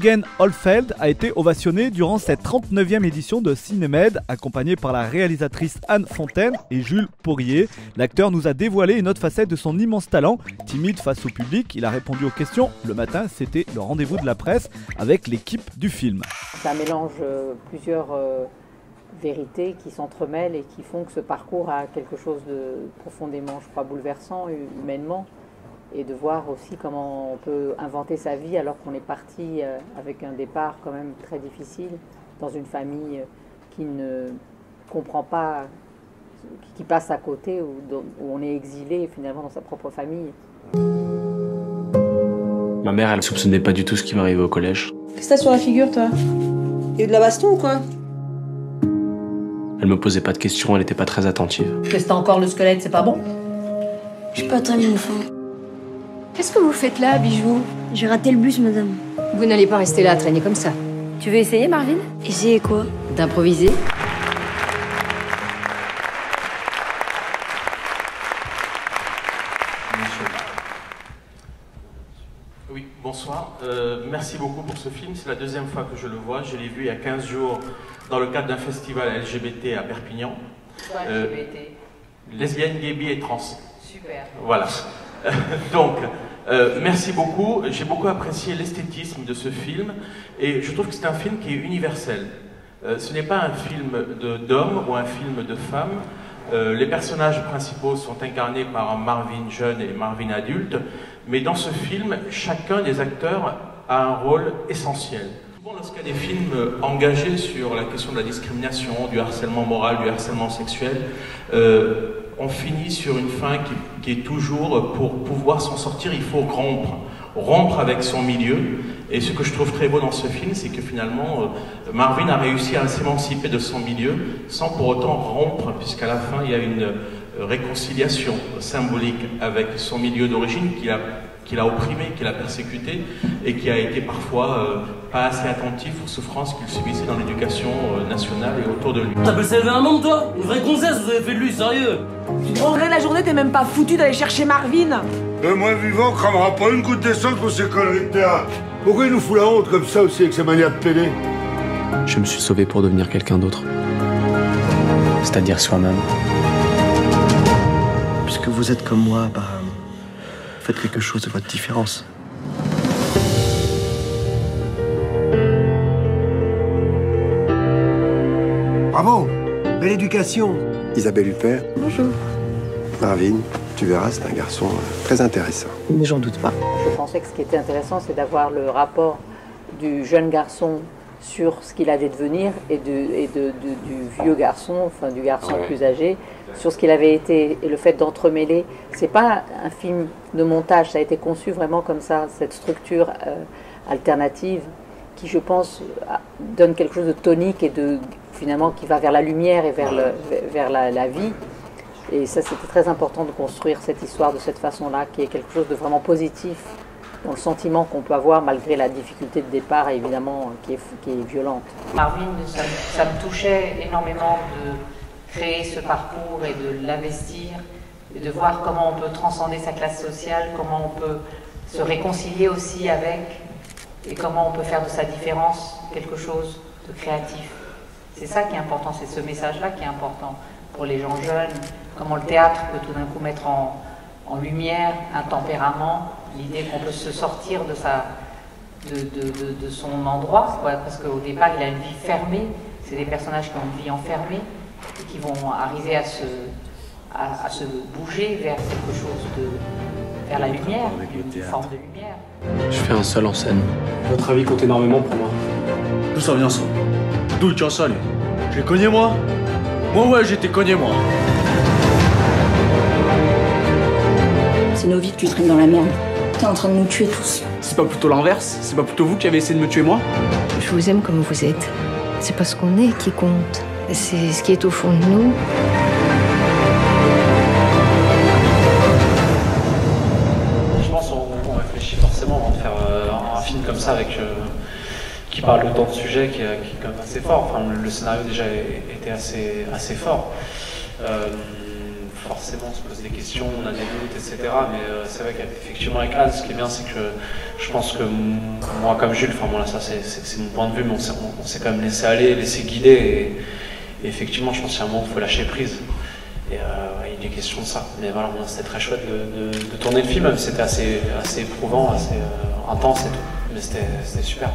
Jürgen Hollfeld a été ovationné durant cette 39e édition de Cinémed, accompagné par la réalisatrice Anne Fontaine et Jules Pourrier. L'acteur nous a dévoilé une autre facette de son immense talent. Timide face au public, il a répondu aux questions. Le matin, c'était le rendez-vous de la presse avec l'équipe du film. Ça mélange plusieurs vérités qui s'entremêlent et qui font que ce parcours a quelque chose de profondément, je crois, bouleversant humainement. Et de voir aussi comment on peut inventer sa vie alors qu'on est parti avec un départ quand même très difficile, dans une famille qui ne comprend pas, qui passe à côté, où on est exilé finalement dans sa propre famille. Ma mère, elle soupçonnait pas du tout ce qui m'arrivait au collège. Qu'est-ce que t'as sur la figure, toi? Il y a eu de la baston ou quoi? Elle me posait pas de questions, elle était pas très attentive. Qu'est-ce que t'as encore le squelette, c'est pas bon? J'ai pas très bien faim. Qu'est-ce que vous faites là, Bijou? J'ai raté le bus, madame. Vous n'allez pas rester là à traîner comme ça. Tu veux essayer, Marvin? Essayer quoi? D'improviser. Oui, bonsoir. Merci beaucoup pour ce film. C'est la deuxième fois que je le vois. Je l'ai vu il y a 15 jours dans le cadre d'un festival LGBT à Perpignan. Lesbienne, gay, bi et trans. Super. Voilà. Donc, merci beaucoup. J'ai beaucoup apprécié l'esthétisme de ce film et je trouve que c'est un film qui est universel. Ce n'est pas un film d'homme ou un film de femme. Les personnages principaux sont incarnés par un Marvin jeune et Marvin adulte, mais dans ce film, chacun des acteurs a un rôle essentiel. Souvent, lorsqu'il y a des films engagés sur la question de la discrimination, du harcèlement moral, du harcèlement sexuel, on finit sur une fin qui est toujours, pour pouvoir s'en sortir, il faut rompre avec son milieu. Et ce que je trouve très beau dans ce film, c'est que finalement, Marvin a réussi à s'émanciper de son milieu sans pour autant rompre, puisqu'à la fin, il y a une réconciliation symbolique avec son milieu d'origine qu'il a opprimé, qu'il a persécuté et qui a été parfois pas assez attentif aux souffrances qu'il subissait dans l'éducation nationale et autour de lui. T'appelles ça élever un monde, toi? Une vraie gonzesse, vous avez fait de lui, sérieux? En vrai, la journée, t'es même pas foutu d'aller chercher Marvin. Moi vivant, on cramera pas une goutte d'essence pour ces conneries de théâtre. Pourquoi il nous fout la honte comme ça aussi avec sa manière de péder? Je me suis sauvé pour devenir quelqu'un d'autre. C'est-à-dire soi-même. Puisque vous êtes comme moi, faites quelque chose de votre différence. Bravo! Belle éducation! Isabelle Huppert. Bonjour. Marvin, tu verras, c'est un garçon très intéressant. Mais j'en doute pas. Je pensais que ce qui était intéressant, c'est d'avoir le rapport du jeune garçon sur ce qu'il allait devenir et du vieux garçon, enfin du garçon plus âgé, sur ce qu'il avait été, et le fait d'entremêler. C'est pas un film de montage, ça a été conçu vraiment comme ça, cette structure alternative qui, je pense, donne quelque chose de tonique et finalement qui va vers la lumière et vers la vie. Et ça, c'était très important de construire cette histoire de cette façon-là, qui est quelque chose de vraiment positif, dans le sentiment qu'on peut avoir malgré la difficulté de départ, évidemment, qui est violente. Marvin, ça me touchait énormément de créer ce parcours et de l'investir, et de voir comment on peut transcender sa classe sociale, comment on peut se réconcilier aussi avec, et comment on peut faire de sa différence quelque chose de créatif. C'est ça qui est important, c'est ce message-là qui est important pour les gens jeunes, comment le théâtre peut tout d'un coup mettre en lumière un tempérament, l'idée qu'on peut se sortir de son endroit, quoi, parce qu'au départ il a une vie fermée, c'est des personnages qui ont une vie enfermée et qui vont arriver à se bouger vers quelque chose vers la lumière, une forme de lumière. Je fais un seul en scène. Votre avis compte énormément pour moi. D'où ça vient ça? D'où il tient ça, lui? Je l'ai cogné, moi? Moi, ouais, j'étais cogné, moi. C'est nos vies que tu traînes dans la merde. T'es en train de nous tuer tous. C'est pas plutôt l'inverse? C'est pas plutôt vous qui avez essayé de me tuer, moi? Je vous aime comme vous êtes. C'est pas ce qu'on est qui compte. C'est ce qui est au fond de nous. Je pense qu'on réfléchit forcément avant de faire un film comme ça qui parle autant de sujets qui est quand même assez fort. Enfin, le scénario déjà était assez fort. forcément on se pose des questions, on a des doutes, etc. Mais c'est vrai qu'effectivement avec Anne, ce qui est bien, c'est que je pense que moi comme Jules, enfin voilà, ça c'est mon point de vue, mais on s'est quand même laissé aller, laissé guider, et effectivement je pense qu'il y a un moment où il faut lâcher prise. Et il est question de ça. Mais voilà, c'était très chouette de tourner le film, même si c'était assez éprouvant, assez intense et tout. Mais c'était super.